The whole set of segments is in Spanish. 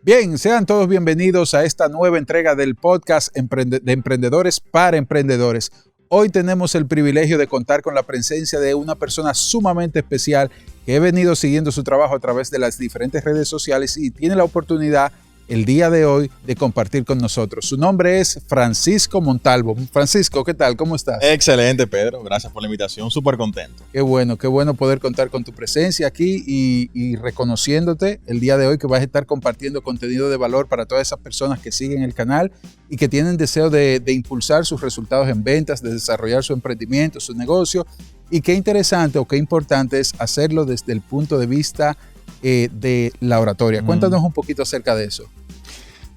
Bien, sean todos bienvenidos a esta nueva entrega del podcast de Emprendedores para Emprendedores. Hoy tenemos el privilegio de contar con la presencia de una persona sumamente especial que he venido siguiendo su trabajo a través de las diferentes redes sociales y tiene la oportunidad el día de hoy de compartir con nosotros. Su nombre es Francisco Montalvo. Francisco, ¿qué tal? ¿Cómo estás? Excelente, Pedro. Gracias por la invitación. Súper contento. Qué bueno poder contar con tu presencia aquí y reconociéndote el día de hoy que vas a estar compartiendo contenido de valor para todas esas personas que siguen el canal y que tienen deseo de impulsar sus resultados en ventas, de desarrollar su emprendimiento, su negocio. Y qué interesante o qué importante es hacerlo desde el punto de vista de la oratoria. Cuéntanos un poquito acerca de eso.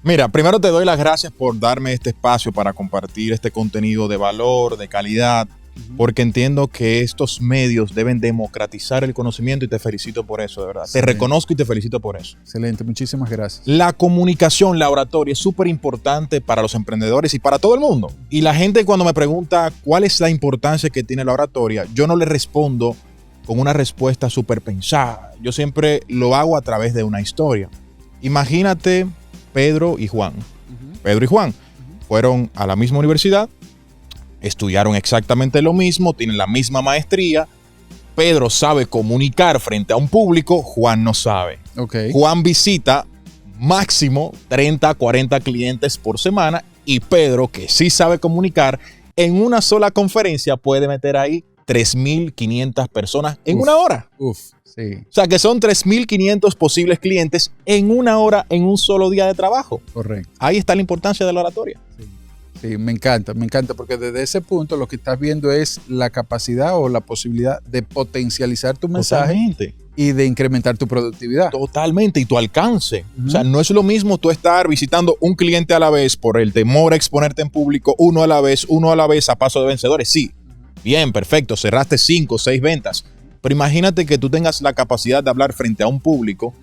Mira, primero te doy las gracias por darme este espacio para compartir este contenido de valor, de calidad, porque entiendo que estos medios deben democratizar el conocimiento y te felicito por eso, de verdad. Excelente. Te reconozco y te felicito por eso. Excelente, muchísimas gracias. La comunicación, la oratoria es súper importante para los emprendedores y para todo el mundo. Y la gente cuando me pregunta cuál es la importancia que tiene la oratoria, yo no le respondo con una respuesta súper pensada. Yo siempre lo hago a través de una historia. Imagínate Pedro y Juan. Pedro y Juan fueron a la misma universidad, estudiaron exactamente lo mismo, tienen la misma maestría. Pedro sabe comunicar frente a un público, Juan no sabe. Okay. Juan visita máximo 30 a 40 clientes por semana y Pedro, que sí sabe comunicar, en una sola conferencia puede meter ahí 3.500 personas en una hora. Sí. O sea, que son 3.500 posibles clientes en una hora, en un solo día de trabajo. Correcto. Ahí está la importancia de la oratoria. Sí, me encanta, porque desde ese punto lo que estás viendo es la capacidad o la posibilidad de potencializar tu mensaje. Totalmente. Y de incrementar tu productividad. Totalmente, y tu alcance. O sea, no es lo mismo tú estar visitando un cliente a la vez por el temor a exponerte en público, uno a la vez a paso de vencedores. Sí. Bien, perfecto, cerraste 5 o 6 ventas, pero imagínate que tú tengas la capacidad de hablar frente a un público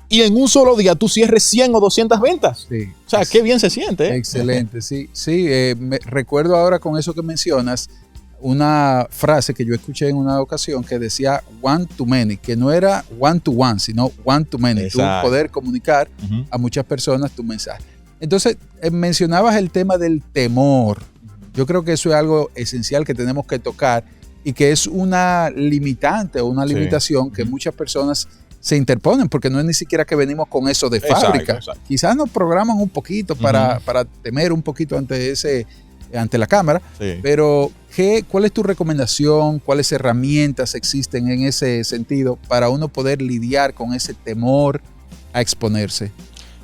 y en un solo día tú cierres 100 o 200 ventas. Sí. O sea, qué bien se siente. Excelente, sí. Me recuerdo ahora con eso que mencionas una frase que yo escuché en una ocasión que decía one to many, que no era one to one, sino one to many. Exacto. Tú poder comunicar a muchas personas tu mensaje. Entonces, mencionabas el tema del temor. Yo creo que eso es algo esencial que tenemos que tocar y que es una limitante o una limitación que muchas personas se interponen porque no es ni siquiera que venimos con eso de fábrica. Exacto. Quizás nos programan un poquito para temer un poquito ante la cámara, pero ¿cuál es tu recomendación? ¿Cuáles herramientas existen en ese sentido para uno poder lidiar con ese temor a exponerse?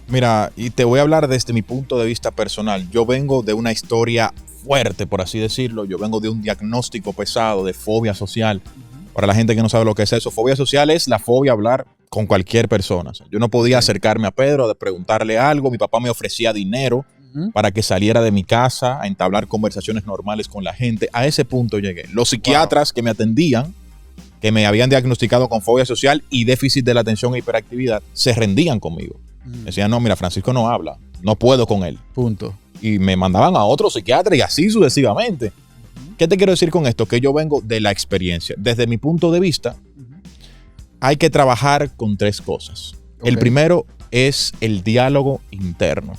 Mira, y te voy a hablar desde mi punto de vista personal. Yo vengo de una historia fuerte, por así decirlo. Yo vengo de un diagnóstico pesado de fobia social. Para la gente que no sabe lo que es eso, fobia social es la fobia a hablar con cualquier persona. O sea, yo no podía acercarme a Pedro, de preguntarle algo. Mi papá me ofrecía dinero para que saliera de mi casa a entablar conversaciones normales con la gente. A ese punto llegué. Los psiquiatras que me atendían, que me habían diagnosticado con fobia social y déficit de la atención e hiperactividad, se rendían conmigo. Decían, no, mira, Francisco no habla, no puedo con él. Punto. Y me mandaban a otro psiquiatra y así sucesivamente. ¿Qué te quiero decir con esto? Que yo vengo de la experiencia. Desde mi punto de vista, hay que trabajar con 3 cosas. El primero es el diálogo interno.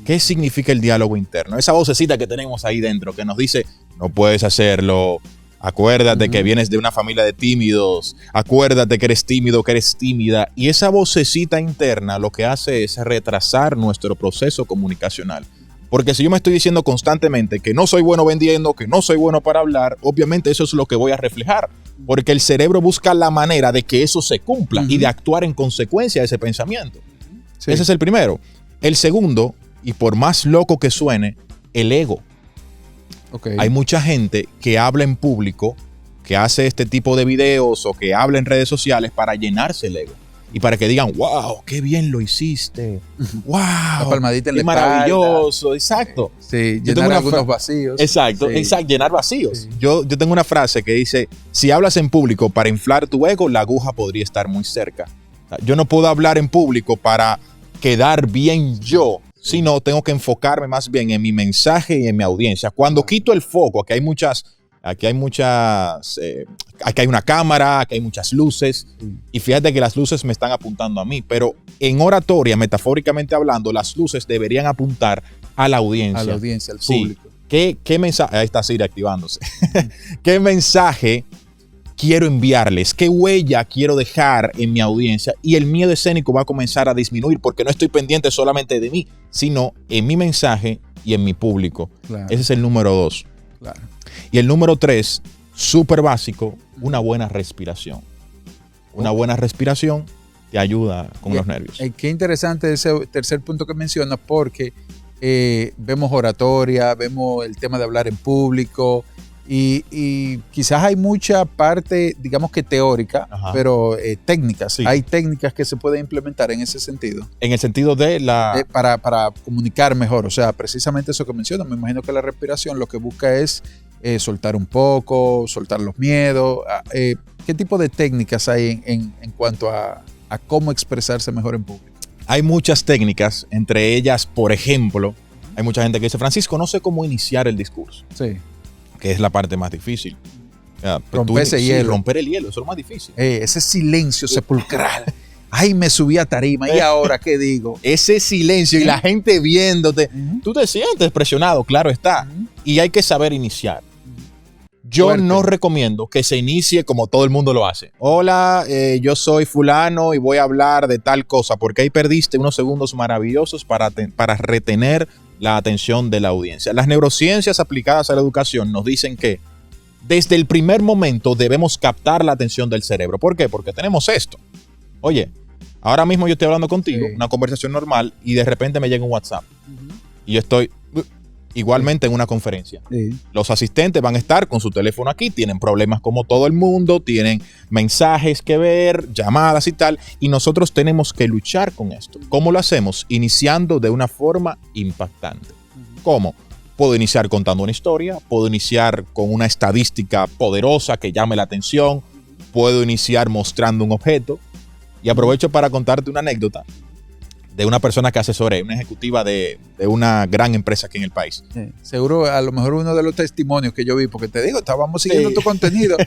¿Qué significa el diálogo interno? Esa vocecita que tenemos ahí dentro que nos dice, no puedes hacerlo, acuérdate que vienes de una familia de tímidos, acuérdate que eres tímido, que eres tímida. Y esa vocecita interna lo que hace es retrasar nuestro proceso comunicacional. Porque si yo me estoy diciendo constantemente que no soy bueno vendiendo, que no soy bueno para hablar, obviamente eso es lo que voy a reflejar. Porque el cerebro busca la manera de que eso se cumpla y de actuar en consecuencia de ese pensamiento. Sí. Ese es el primero. El segundo, y por más loco que suene, el ego. Hay mucha gente que habla en público, que hace este tipo de videos o que habla en redes sociales para llenarse el ego. Y para que digan, wow, qué bien lo hiciste. Wow, la palmadita en qué la maravilloso. Exacto. Sí, llenar algunos vacíos. Exacto, llenar vacíos. Sí. Yo tengo una frase que dice, si hablas en público para inflar tu ego, la aguja podría estar muy cerca. O sea, yo no puedo hablar en público para quedar bien yo, sino tengo que enfocarme más bien en mi mensaje y en mi audiencia. Cuando quito el foco, que hay muchas Aquí hay muchas, aquí hay una cámara, aquí hay muchas luces. Y fíjate que las luces me están apuntando a mí, pero en oratoria, metafóricamente hablando, las luces deberían apuntar a la audiencia. A la audiencia, al público. ¿Qué mensaje? Ahí está Siri activándose. ¿Qué mensaje quiero enviarles? ¿Qué huella quiero dejar en mi audiencia? Y el miedo escénico va a comenzar a disminuir porque no estoy pendiente solamente de mí, sino en mi mensaje y en mi público. Claro. Ese es el número 2. Claro. Y el número 3, súper básico, una buena respiración. Una buena respiración te ayuda con los nervios. Qué interesante ese tercer punto que mencionas, porque vemos oratoria, vemos el tema de hablar en público y quizás hay mucha parte, digamos que teórica, pero técnicas. Sí. Hay técnicas que se pueden implementar en ese sentido. En el sentido de la... para comunicar mejor. O sea, precisamente eso que mencionas. Me imagino que la respiración lo que busca es soltar un poco, soltar los miedos. ¿Qué tipo de técnicas hay en cuanto a cómo expresarse mejor en público? Hay muchas técnicas, entre ellas, por ejemplo, hay mucha gente que dice, Francisco, no sé cómo iniciar el discurso. Sí. Que es la parte más difícil. Romper ese hielo. Romper el hielo, eso es lo más difícil. Ese silencio sepulcral. Ay, me subí a tarima, ¿y ahora qué digo? Ese silencio y la gente viéndote. Tú te sientes presionado, claro está. Y hay que saber iniciar. Yo no recomiendo que se inicie como todo el mundo lo hace. Hola, yo soy fulano y voy a hablar de tal cosa, porque ahí perdiste unos segundos maravillosos para retener la atención de la audiencia. Las neurociencias aplicadas a la educación nos dicen que desde el primer momento debemos captar la atención del cerebro. ¿Por qué? Porque tenemos esto. Oye, ahora mismo yo estoy hablando contigo, una conversación normal, y de repente me llega un WhatsApp. Y yo estoy... Igualmente en una conferencia. Sí. Los asistentes van a estar con su teléfono aquí, tienen problemas como todo el mundo, tienen mensajes que ver, llamadas y tal, y nosotros tenemos que luchar con esto. ¿Cómo lo hacemos? Iniciando de una forma impactante. ¿Cómo? Puedo iniciar contando una historia, puedo iniciar con una estadística poderosa que llame la atención, puedo iniciar mostrando un objeto, y aprovecho para contarte una anécdota de una persona que asesoré, una ejecutiva de una gran empresa aquí en el país. Sí. Seguro, a lo mejor uno de los testimonios que yo vi, porque te digo, estábamos siguiendo tu contenido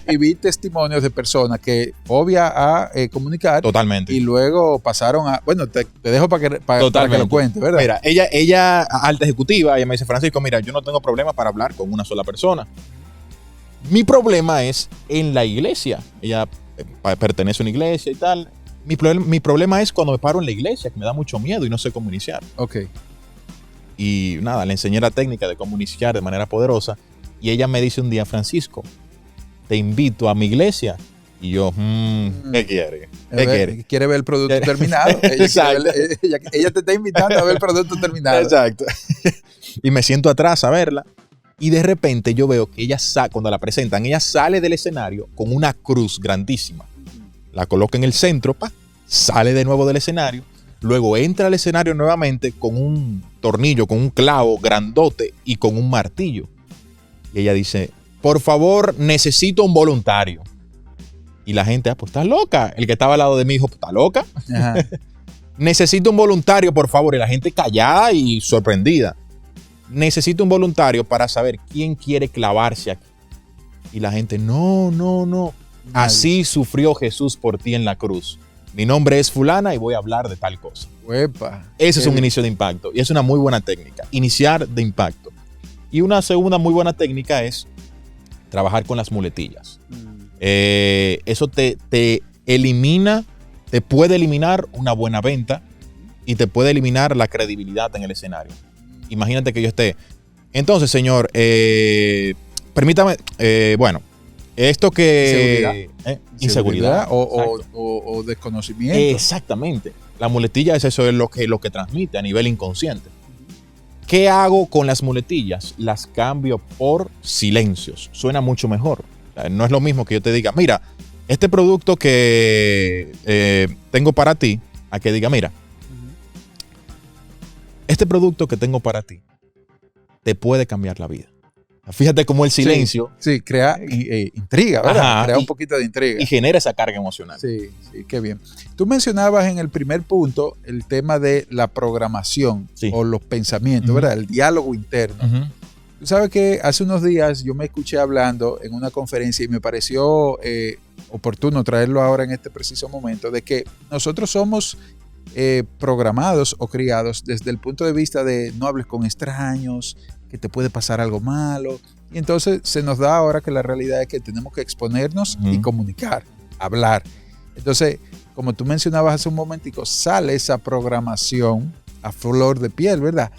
y vi testimonios de personas que obvia a comunicar. Totalmente. Y luego pasaron a, bueno, te dejo para que lo cuentes, ¿verdad? Mira, ella alta ejecutiva, ella me dice, Francisco, mira, yo no tengo problema para hablar con una sola persona. Mi problema es en la iglesia. Ella pertenece a una iglesia y tal. Mi problema es cuando me paro en la iglesia, que me da mucho miedo y no sé cómo iniciar. Ok. Y nada, le enseñé la técnica de cómo iniciar de manera poderosa. Y ella me dice un día, Francisco, te invito a mi iglesia. Y yo, ¿qué quiere? ¿Qué quiere? Quiere ver el producto terminado. Ella te está invitando a ver el producto terminado. Exacto. Y me siento atrás a verla. Y de repente yo veo que ella, cuando la presentan, ella sale del escenario con una cruz grandísima. La coloca en el centro, sale de nuevo del escenario, luego entra al escenario nuevamente con un tornillo, con un clavo grandote y con un martillo. Y ella dice, por favor, necesito un voluntario. Y la gente, pues estás loca. El que estaba al lado de mí dijo, ¿estás loca? Necesito un voluntario, por favor. Y la gente callada y sorprendida. Necesito un voluntario para saber quién quiere clavarse aquí. Y la gente, no. Así sufrió Jesús por ti en la cruz. Mi nombre es fulana y voy a hablar de tal cosa. Uepa, ese es un inicio de impacto y es una muy buena técnica. Iniciar de impacto. Y una segunda muy buena técnica es trabajar con las muletillas. Eso te elimina, te puede eliminar una buena venta y te puede eliminar la credibilidad en el escenario. Imagínate que yo esté. Entonces, señor, permítame, esto que... Inseguridad o desconocimiento. Exactamente. La muletilla es eso, es lo que transmite a nivel inconsciente. ¿Qué hago con las muletillas? Las cambio por silencios. Suena mucho mejor. O sea, no es lo mismo que yo te diga, mira, este producto que tengo para ti, a que diga, mira, este producto que tengo para ti te puede cambiar la vida. Fíjate cómo el silencio... Sí, crea intriga, ¿verdad? Crea un poquito de intriga. Y genera esa carga emocional. Sí, qué bien. Tú mencionabas en el primer punto el tema de la programación o los pensamientos, ¿verdad? El diálogo interno. Tú sabes que hace unos días yo me escuché hablando en una conferencia y me pareció oportuno traerlo ahora en este preciso momento, de que nosotros somos programados o criados desde el punto de vista de no hables con extraños, que te puede pasar algo malo. Y entonces se nos da ahora que la realidad es que tenemos que exponernos y comunicar, hablar. Entonces, como tú mencionabas hace un momentico, sale esa programación a flor de piel, ¿verdad?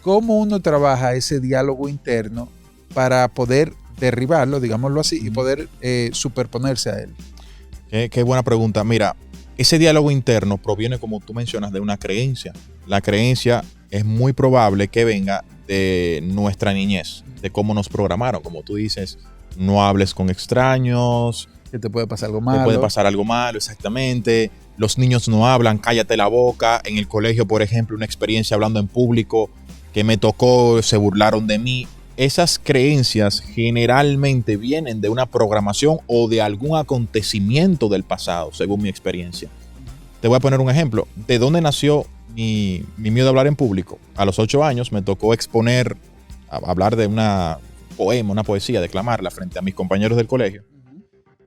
¿Cómo uno trabaja ese diálogo interno para poder derribarlo, digámoslo así, y poder superponerse a él? Qué buena pregunta. Mira, ese diálogo interno proviene, como tú mencionas, de una creencia. La creencia es muy probable que venga de nuestra niñez, de cómo nos programaron. Como tú dices, no hables con extraños. Que te puede pasar algo malo. Te puede pasar algo malo, exactamente. Los niños no hablan, cállate la boca. En el colegio, por ejemplo, una experiencia hablando en público que me tocó, se burlaron de mí. Esas creencias generalmente vienen de una programación o de algún acontecimiento del pasado, según mi experiencia. Te voy a poner un ejemplo. ¿De dónde nació mi miedo a hablar en público? A los 8 años me tocó exponer, hablar de una poema, una poesía, declamarla frente a mis compañeros del colegio.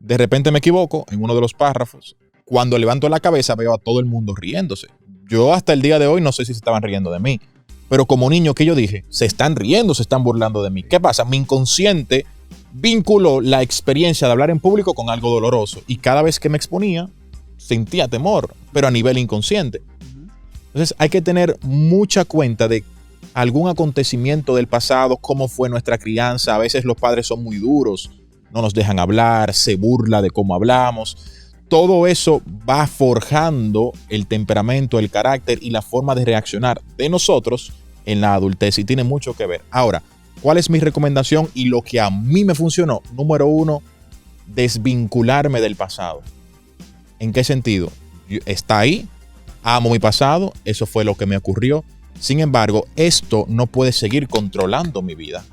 De repente me equivoco en uno de los párrafos. Cuando levanto la cabeza veo a todo el mundo riéndose. Yo hasta el día de hoy no sé si se estaban riendo de mí. Pero como niño, ¿qué yo dije? Se están riendo, se están burlando de mí. ¿Qué pasa? Mi inconsciente vinculó la experiencia de hablar en público con algo doloroso. Y cada vez que me exponía, sentía temor, pero a nivel inconsciente. Entonces hay que tener mucha cuenta de algún acontecimiento del pasado, cómo fue nuestra crianza. A veces los padres son muy duros, no nos dejan hablar, se burla de cómo hablamos. Todo eso va forjando el temperamento, el carácter y la forma de reaccionar de nosotros en la adultez y tiene mucho que ver. Ahora, ¿cuál es mi recomendación y lo que a mí me funcionó? Número 1, desvincularme del pasado. ¿En qué sentido? Está ahí, amo mi pasado, eso fue lo que me ocurrió. Sin embargo, esto no puede seguir controlando mi vida.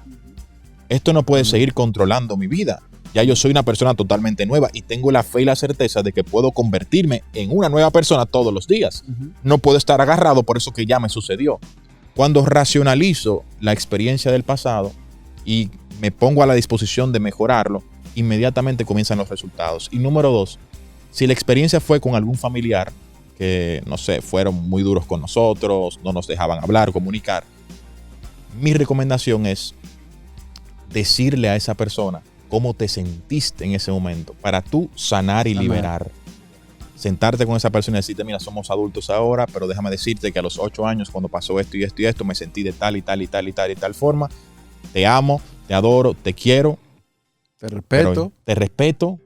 Esto no puede seguir controlando mi vida. Ya yo soy una persona totalmente nueva y tengo la fe y la certeza de que puedo convertirme en una nueva persona todos los días. No puedo estar agarrado por eso que ya me sucedió. Cuando racionalizo la experiencia del pasado y me pongo a la disposición de mejorarlo, inmediatamente comienzan los resultados. Y número 2, si la experiencia fue con algún familiar que, no sé, fueron muy duros con nosotros, no nos dejaban hablar, comunicar, mi recomendación es decirle a esa persona cómo te sentiste en ese momento para tú sanar y liberar. Sentarte con esa persona y decirte, mira, somos adultos ahora, pero déjame decirte que a los 8 años, cuando pasó esto y esto y esto, me sentí de tal y tal y tal y tal y tal forma. Te amo, te adoro, te quiero. Te respeto. Te respeto,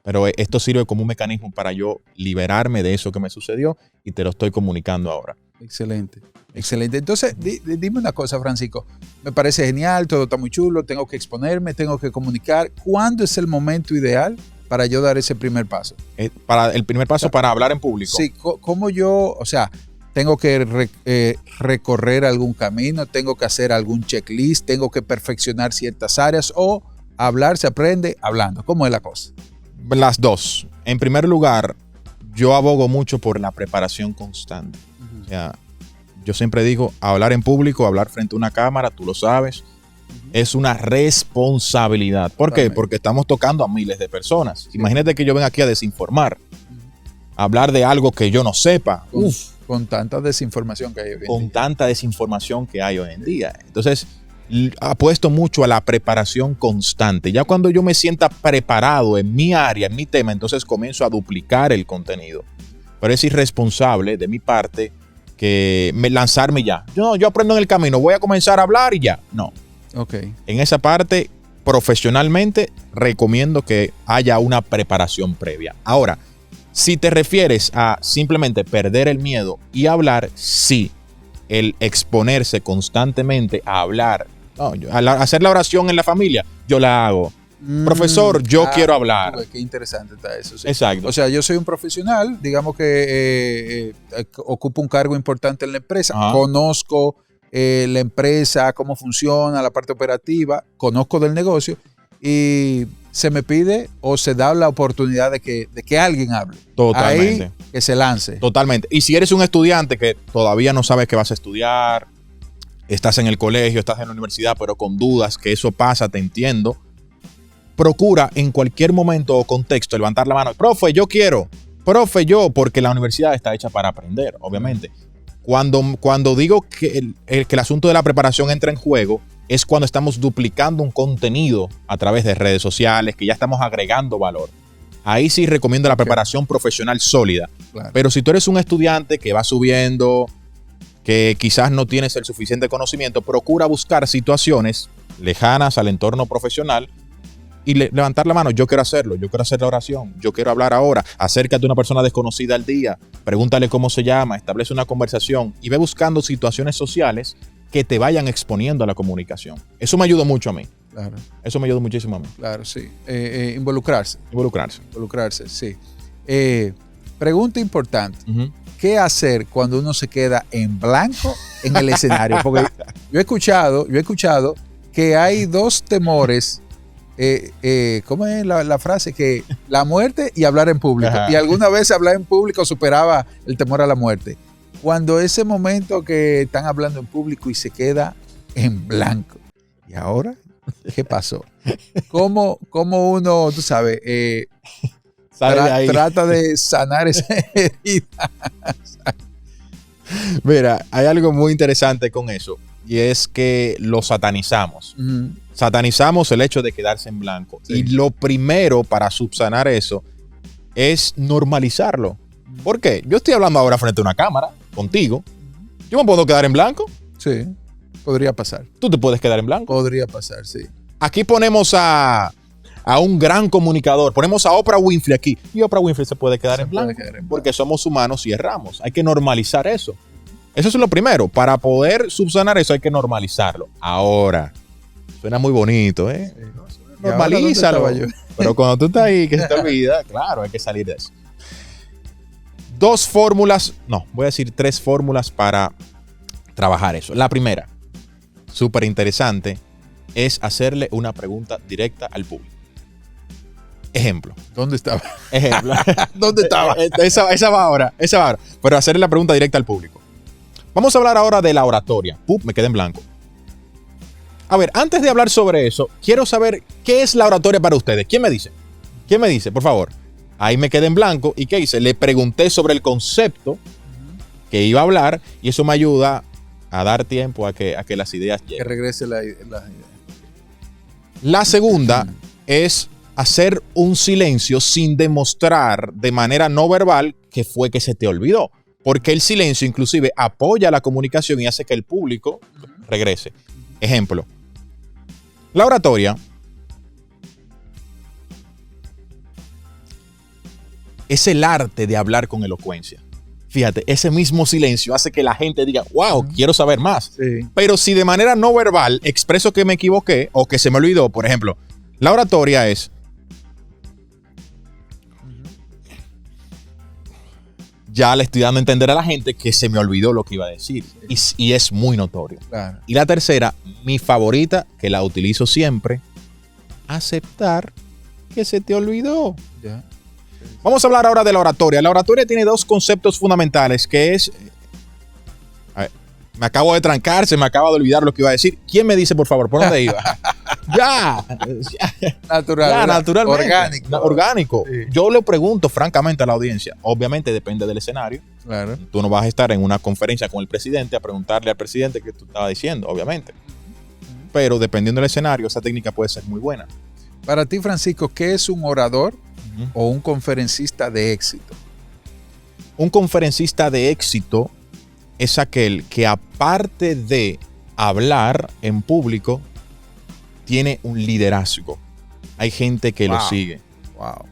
pero esto sirve como un mecanismo para yo liberarme de eso que me sucedió y te lo estoy comunicando ahora. Excelente, excelente. Entonces, dime una cosa, Francisco. Me parece genial, todo está muy chulo, tengo que exponerme, tengo que comunicar. ¿Cuándo es el momento ideal para yo dar ese primer paso? Para el primer paso, o sea, para hablar en público. Sí, ¿cómo yo, o sea, tengo que recorrer algún camino, tengo que hacer algún checklist, tengo que perfeccionar ciertas áreas o hablar se aprende hablando? ¿Cómo es la cosa? Las dos. En primer lugar, yo abogo mucho por la preparación constante. O sea, yo siempre digo, hablar en público, hablar frente a una cámara, tú lo sabes, es una responsabilidad. ¿Por qué? Porque estamos tocando a miles de personas. Sí. Imagínate que yo venga aquí a desinformar, hablar de algo que yo no sepa. Con tanta desinformación que hay hoy en día. Con tanta desinformación que hay hoy en día. Entonces, apuesto mucho a la preparación constante. Ya cuando yo me sienta preparado en mi área, en mi tema, entonces comienzo a duplicar el contenido. Pero es irresponsable de mi parte que lanzarme ya. Yo aprendo en el camino, voy a comenzar a hablar y ya. No. Okay. En esa parte, profesionalmente, recomiendo que haya una preparación previa. Ahora, si te refieres a simplemente perder el miedo y hablar, sí. El exponerse constantemente a hablar. No, hacer la oración en la familia, yo la hago. Profesor, yo quiero hablar. Qué interesante está eso. Sí. Exacto. O sea, yo soy un profesional, digamos que ocupo un cargo importante en la empresa, conozco la empresa, cómo funciona, la parte operativa, conozco del negocio y se me pide o se da la oportunidad de que alguien hable. Totalmente. Ahí que se lance. Totalmente. Y si eres un estudiante que todavía no sabes qué vas a estudiar, estás en el colegio, estás en la universidad, pero con dudas, que eso pasa, te entiendo. Procura en cualquier momento o contexto levantar la mano. Profe, yo quiero. Profe, yo, porque la universidad está hecha para aprender, obviamente. Cuando digo que el asunto de la preparación entra en juego, es cuando estamos duplicando un contenido a través de redes sociales, que ya estamos agregando valor. Ahí sí recomiendo la preparación profesional sólida. Claro. Pero si tú eres un estudiante que va subiendo, que quizás no tienes el suficiente conocimiento, procura buscar situaciones lejanas al entorno profesional y levantar la mano. Yo quiero hacerlo, yo quiero hacer la oración, yo quiero hablar ahora. Acércate a una persona desconocida al día, pregúntale cómo se llama, establece una conversación y ve buscando situaciones sociales que te vayan exponiendo a la comunicación. Eso me ayudó mucho a mí. Claro. Eso me ayudó muchísimo a mí. Claro, sí. Involucrarse. Involucrarse, sí. Pregunta importante. Uh-huh. ¿Qué hacer cuando uno se queda en blanco en el escenario? Porque yo he escuchado que hay dos temores. ¿Cómo es la frase? Que la muerte y hablar en público. Ajá. Y alguna vez hablar en público superaba el temor a la muerte. Cuando ese momento que están hablando en público y se queda en blanco. ¿Y ahora? ¿Qué pasó? ¿Cómo uno, tú sabes, trata de sanar esa herida? Mira, hay algo muy interesante con eso y es que lo satanizamos. Uh-huh. Satanizamos el hecho de quedarse en blanco. Sí. Y lo primero para subsanar eso es normalizarlo. ¿Por qué? Yo estoy hablando ahora frente a una cámara, contigo. ¿Yo me puedo quedar en blanco? Sí, podría pasar. ¿Tú te puedes quedar en blanco? Podría pasar, sí. Aquí ponemos a un gran comunicador, ponemos a Oprah Winfrey aquí, y Oprah Winfrey se puede quedar en blanco, porque somos humanos y erramos. Hay que normalizar eso. Eso es lo primero. Para poder subsanar eso hay que normalizarlo. Ahora, suena muy bonito, ¿eh? Sí. Normalízalo. Pero cuando tú estás ahí, que se te olvida, claro, hay que salir de eso. Voy a decir 3 fórmulas para trabajar eso. La primera, súper interesante, es hacerle una pregunta directa al público. Ejemplo. ¿Dónde estaba? Ejemplo. ¿Dónde estaba? Esa va ahora. Pero hacerle la pregunta directa al público. Vamos a hablar ahora de la oratoria. Me quedé en blanco. A ver, antes de hablar sobre eso, quiero saber qué es la oratoria para ustedes. ¿Quién me dice? ¿Quién me dice? Por favor. Ahí me quedé en blanco. ¿Y qué hice? Le pregunté sobre el concepto que iba a hablar y eso me ayuda a dar tiempo a que las ideas lleguen. Que regrese la idea. La segunda es hacer un silencio sin demostrar de manera no verbal que fue que se te olvidó. Porque el silencio inclusive apoya la comunicación y hace que el público regrese. Ejemplo. La oratoria es el arte de hablar con elocuencia. Fíjate, ese mismo silencio hace que la gente diga, wow, quiero saber más. Sí. Pero si de manera no verbal expreso que me equivoqué o que se me olvidó, por ejemplo, la oratoria es, ya le estoy dando a entender a la gente que se me olvidó lo que iba a decir. Y es muy notorio. Claro. Y la tercera, mi favorita, que la utilizo siempre, aceptar que se te olvidó. Ya. Vamos a hablar ahora de la oratoria. La oratoria tiene 2 conceptos fundamentales, que es... A ver, me acabo de trancar, se me acaba de olvidar lo que iba a decir. ¿Quién me dice, por favor, por dónde iba? Ya. Naturalmente. Orgánico. Sí. Yo le pregunto francamente a la audiencia. Obviamente depende del escenario. Claro. Tú no vas a estar en una conferencia con el presidente a preguntarle al presidente qué tú estabas diciendo, obviamente. Pero dependiendo del escenario, esa técnica puede ser muy buena. Para ti, Francisco, ¿qué es un orador o un conferencista de éxito? Un conferencista de éxito es aquel que, aparte de hablar en público, tiene un liderazgo. Hay gente que lo sigue. Wow.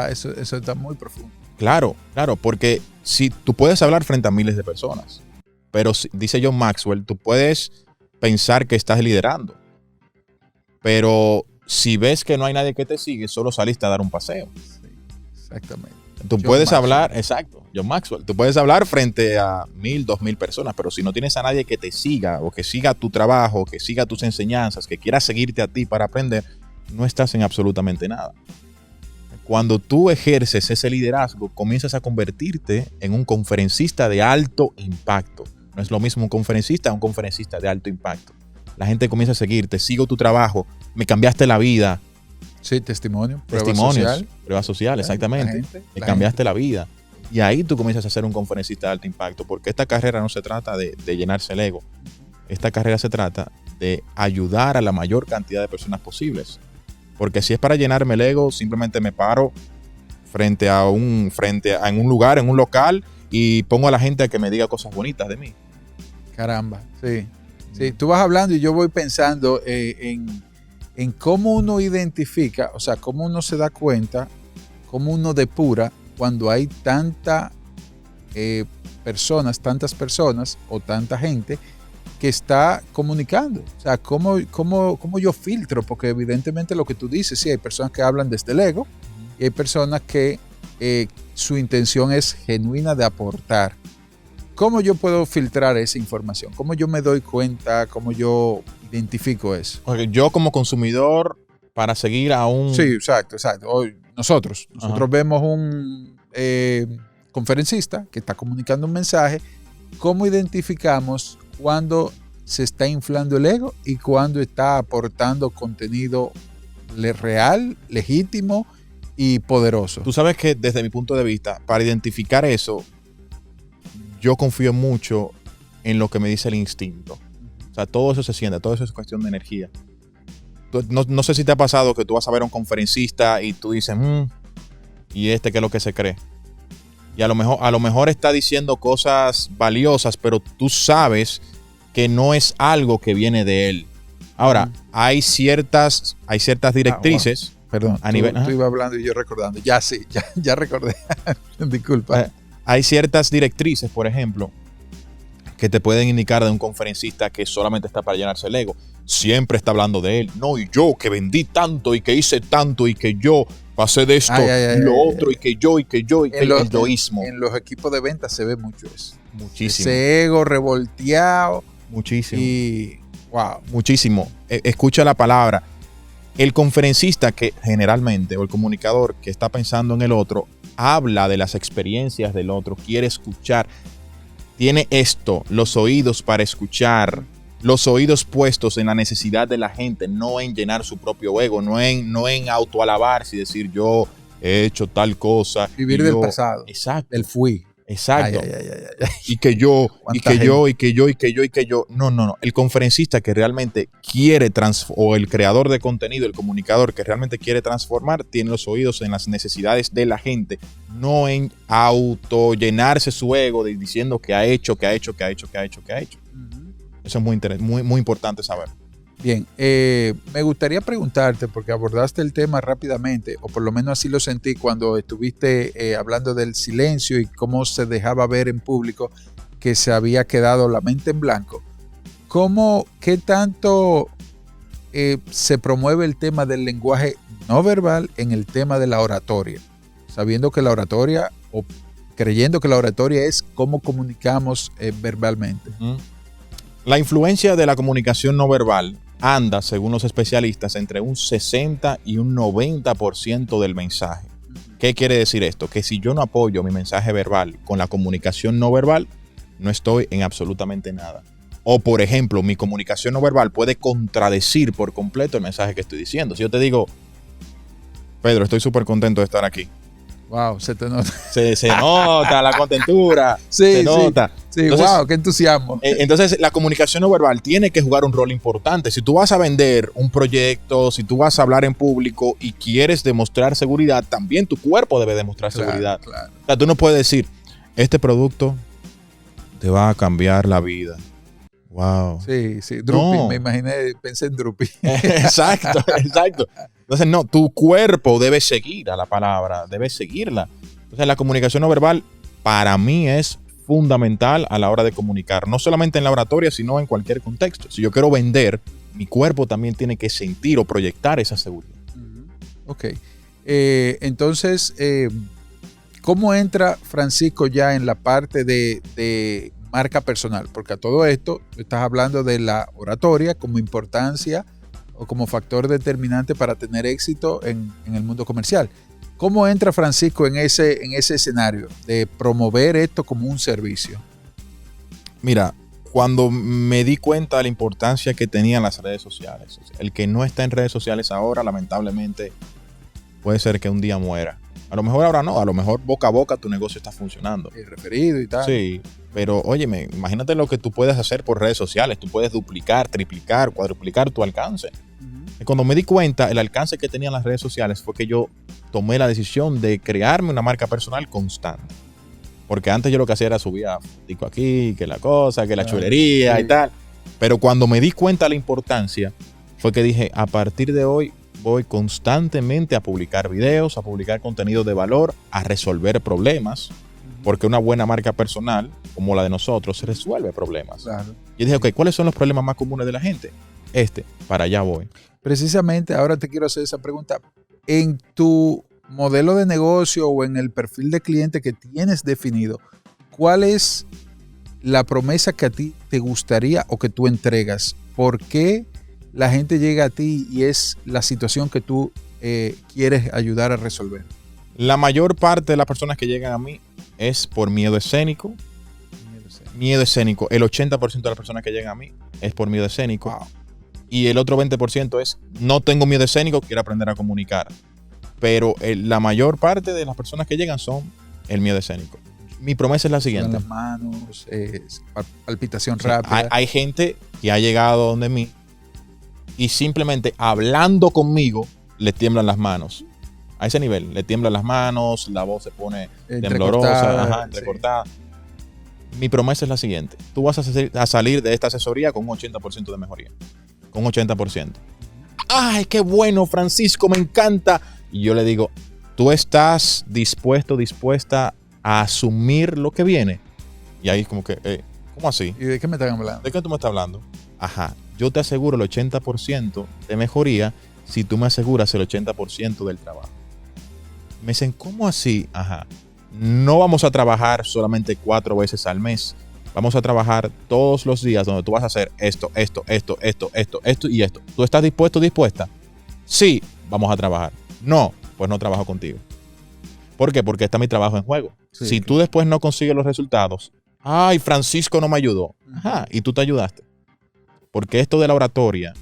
Eso está muy profundo. Claro, porque si tú puedes hablar frente a miles de personas, pero dice John Maxwell, tú puedes pensar que estás liderando, pero si ves que no hay nadie que te sigue, solo saliste a dar un paseo. Sí, exactamente. Tú puedes hablar, exacto, John Maxwell, tú puedes hablar frente a 1,000, 2,000 personas, pero si no tienes a nadie que te siga o que siga tu trabajo, que siga tus enseñanzas, que quiera seguirte a ti para aprender, no estás en absolutamente nada. Cuando tú ejerces ese liderazgo, comienzas a convertirte en un conferencista de alto impacto. No es lo mismo un conferencista a un conferencista de alto impacto. La gente comienza a seguirte, sigo tu trabajo, me cambiaste la vida. Sí, testimonio, prueba social, exactamente. Me cambiaste la vida. Y ahí tú comienzas a ser un conferencista de alto impacto, porque esta carrera no se trata de llenarse el ego. Esta carrera se trata de ayudar a la mayor cantidad de personas posibles. Porque si es para llenarme el ego, simplemente me paro en un lugar, en un local, y pongo a la gente a que me diga cosas bonitas de mí. Caramba, sí. Sí, tú vas hablando y yo voy pensando en cómo uno identifica, o sea, cómo uno se da cuenta, cómo uno depura cuando hay tantas personas o tanta gente que está comunicando. O sea, ¿cómo yo filtro? Porque evidentemente lo que tú dices, sí, hay personas que hablan desde el ego y hay personas que su intención es genuina de aportar. ¿Cómo yo puedo filtrar esa información? ¿Cómo yo me doy cuenta? ¿Cómo yo identifico eso? Okay, yo como consumidor, para seguir a un... Sí, exacto. Hoy, nosotros vemos un conferencista que está comunicando un mensaje. ¿Cómo identificamos cuando se está inflando el ego y cuando está aportando contenido real, legítimo y poderoso? Tú sabes que desde mi punto de vista, para identificar eso, yo confío mucho en lo que me dice el instinto. O sea, todo eso se siente, todo eso es cuestión de energía. No sé si te ha pasado que tú vas a ver a un conferencista y tú dices, ¿y qué es lo que se cree? Y a lo mejor está diciendo cosas valiosas, pero tú sabes que no es algo que viene de él. Ahora, hay ciertas directrices. Perdón, tú ibas hablando y yo recordando. Ya sí, ya recordé. Disculpa. Hay ciertas directrices, por ejemplo, que te pueden indicar de un conferencista que solamente está para llenarse el ego. Siempre está hablando de él. No, y yo que vendí tanto y que hice tanto y que yo pasé de esto y lo otro y que yo y que el egoísmo. En los equipos de venta se ve mucho eso. Muchísimo. Ese ego revolteado. Muchísimo. Y wow. Muchísimo. Escucha la palabra. El conferencista que generalmente, o el comunicador que está pensando en el otro, habla de las experiencias del otro, quiere escuchar. Tiene los oídos para escuchar, los oídos puestos en la necesidad de la gente, no en llenar su propio ego, no en autoalabarse y decir yo he hecho tal cosa. Vivir del pasado. Exacto. Del fui. Exacto. Y que yo. No. El conferencista que realmente quiere o el creador de contenido, el comunicador que realmente quiere transformar, tiene los oídos en las necesidades de la gente, no en llenarse su ego diciendo que ha hecho. Eso es muy importante saber. Bien, me gustaría preguntarte, porque abordaste el tema rápidamente, o por lo menos así lo sentí cuando estuviste hablando del silencio y cómo se dejaba ver en público que se había quedado la mente en blanco. ¿Qué tanto se promueve el tema del lenguaje no verbal en el tema de la oratoria? Sabiendo que la oratoria, o creyendo que la oratoria es cómo comunicamos verbalmente. La influencia de la comunicación no verbal anda, según los especialistas, entre un 60 y un 90% del mensaje. ¿Qué quiere decir esto? Que si yo no apoyo mi mensaje verbal con la comunicación no verbal, no estoy en absolutamente nada. O, por ejemplo, mi comunicación no verbal puede contradecir por completo el mensaje que estoy diciendo. Si yo te digo, Pedro, estoy súper contento de estar aquí. Wow, se te nota. Se nota la contentura. Sí, se nota. Sí, entonces, wow, qué entusiasmo. Entonces, la comunicación no verbal tiene que jugar un rol importante. Si tú vas a vender un proyecto, si tú vas a hablar en público y quieres demostrar seguridad, también tu cuerpo debe demostrar seguridad. Claro. O sea, tú no puedes decir, este producto te va a cambiar la vida. Wow. Sí. Drupi, me imaginé, pensé en Drupi. Exacto. Entonces, no, tu cuerpo debe seguir a la palabra, debe seguirla. Entonces, la comunicación no verbal para mí es fundamental a la hora de comunicar, no solamente en la oratoria, sino en cualquier contexto. Si yo quiero vender, mi cuerpo también tiene que sentir o proyectar esa seguridad. Ok. Entonces, ¿cómo entra Francisco ya en la parte de marca personal? Porque a todo esto estás hablando de la oratoria como importancia o como factor determinante para tener éxito en el mundo comercial. ¿Cómo entra Francisco en ese escenario de promover esto como un servicio? Mira, Cuando me di cuenta de la importancia que tenían las redes sociales. O sea, el que no está en redes sociales ahora, lamentablemente, puede ser que un día muera. A lo mejor ahora no, a lo mejor boca a boca tu negocio está funcionando. El referido y tal. Sí, pero óyeme, imagínate lo que tú puedes hacer por redes sociales. Tú puedes duplicar, triplicar, cuadruplicar tu alcance. Y cuando me di cuenta el alcance que tenían las redes sociales fue que yo tomé la decisión de crearme una marca personal constante. Porque antes yo lo que hacía era subir digo aquí, que la cosa, que la chulería y tal. Pero cuando me di cuenta de la importancia, fue que dije, a partir de hoy voy constantemente a publicar videos, a publicar contenido de valor, a resolver problemas. Porque una buena marca personal, como la de nosotros, resuelve problemas. Claro. Yo dije, ok, ¿cuáles son los problemas más comunes de la gente? Para allá voy. Precisamente, ahora te quiero hacer esa pregunta. En tu modelo de negocio o en el perfil de cliente que tienes definido, ¿cuál es la promesa que a ti te gustaría o que tú entregas? ¿Por qué la gente llega a ti y es la situación que tú quieres ayudar a resolver? La mayor parte de las personas que llegan a mí es por miedo escénico. Miedo escénico. El 80% de las personas que llegan a mí es por miedo escénico. Wow. Y el otro 20% es no tengo miedo escénico, quiero aprender a comunicar. Pero la mayor parte de las personas que llegan son el miedo escénico. Mi promesa es la siguiente. Las manos, palpitación rápida. Hay gente que ha llegado donde mí y simplemente hablando conmigo le tiemblan las manos. A ese nivel, le tiemblan las manos, la voz se pone temblorosa, entrecortada. Sí. Mi promesa es la siguiente. Tú vas a salir de esta asesoría con un 80% de mejoría. Con un 80%. ¡Ay, qué bueno, Francisco! Me encanta. Y yo le digo, ¿tú estás dispuesta a asumir lo que viene? Y ahí es como que, ¿cómo así? ¿Y de qué me están hablando? ¿De qué tú me estás hablando? Ajá, yo te aseguro el 80% de mejoría si tú me aseguras el 80% del trabajo. Me dicen, ¿cómo así? Ajá, no vamos a trabajar solamente 4 veces al mes. Vamos a trabajar todos los días donde tú vas a hacer esto y esto. ¿Tú estás dispuesta? Sí, vamos a trabajar. No, pues no trabajo contigo. ¿Por qué? Porque está mi trabajo en juego. Sí, si tú después no consigues los resultados, ay, Francisco no me ayudó. Ajá, y tú te ayudaste. Porque esto de la oratoria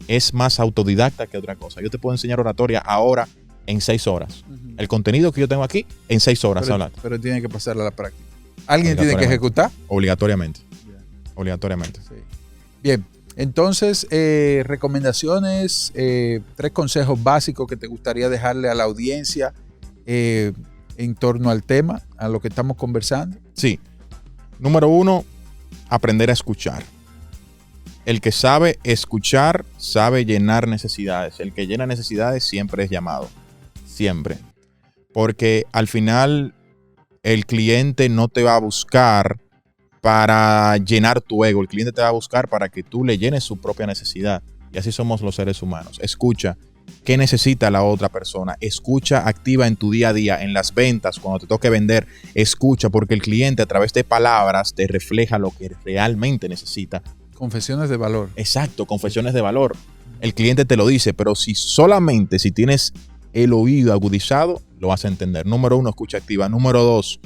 es más autodidacta que otra cosa. Yo te puedo enseñar oratoria ahora en 6 horas. El contenido que yo tengo aquí, en 6 horas. Pero tiene que pasar a la práctica. ¿Alguien tiene que ejecutar? Obligatoriamente. Yeah. Obligatoriamente. Sí. Bien. Entonces, recomendaciones, 3 consejos básicos que te gustaría dejarle a la audiencia en torno al tema, a lo que estamos conversando. Sí. Número 1, aprender a escuchar. El que sabe escuchar, sabe llenar necesidades. El que llena necesidades siempre es llamado. Siempre. Porque al final el cliente no te va a buscar para llenar tu ego. El cliente te va a buscar para que tú le llenes su propia necesidad. Y así somos los seres humanos. Escucha qué necesita la otra persona. Escucha activa en tu día a día, en las ventas, cuando te toque vender. Escucha, porque el cliente a través de palabras te refleja lo que realmente necesita. Confesiones de valor. Exacto, confesiones de valor. El cliente te lo dice, pero si tienes el oído agudizado, lo vas a entender. Número 1, escucha activa. Número 2,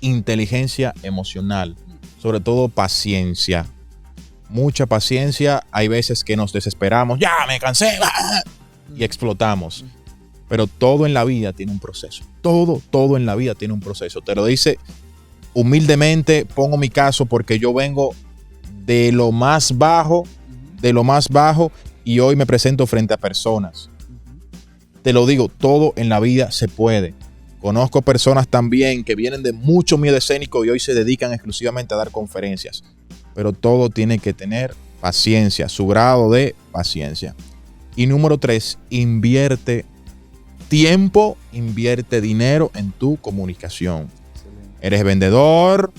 inteligencia emocional, sobre todo paciencia, mucha paciencia. Hay veces que nos desesperamos, ya me cansé y explotamos, pero todo en la vida tiene un proceso, todo en la vida tiene un proceso. Te lo dice humildemente, pongo mi caso porque yo vengo de lo más bajo y hoy me presento frente a personas. Te lo digo, todo en la vida se puede. Conozco personas también que vienen de mucho miedo escénico y hoy se dedican exclusivamente a dar conferencias. Pero todo tiene que tener paciencia, su grado de paciencia. Y número 3, invierte tiempo, invierte dinero en tu comunicación. Excelente. Eres vendedor,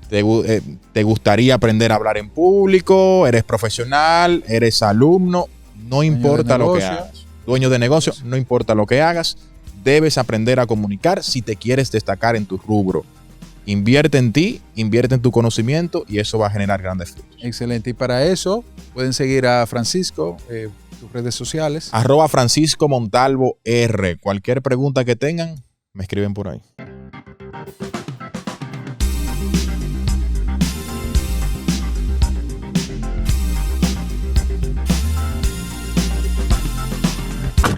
te gustaría aprender a hablar en público, eres profesional, eres alumno, no importa lo que hagas. Dueño de negocio, no importa lo que hagas, debes aprender a comunicar si te quieres destacar en tu rubro. Invierte en ti, invierte en tu conocimiento y eso va a generar grandes frutos. Excelente. Y para eso pueden seguir a Francisco, tus redes sociales. @Francisco Montalvo R. Cualquier pregunta que tengan, me escriben por ahí.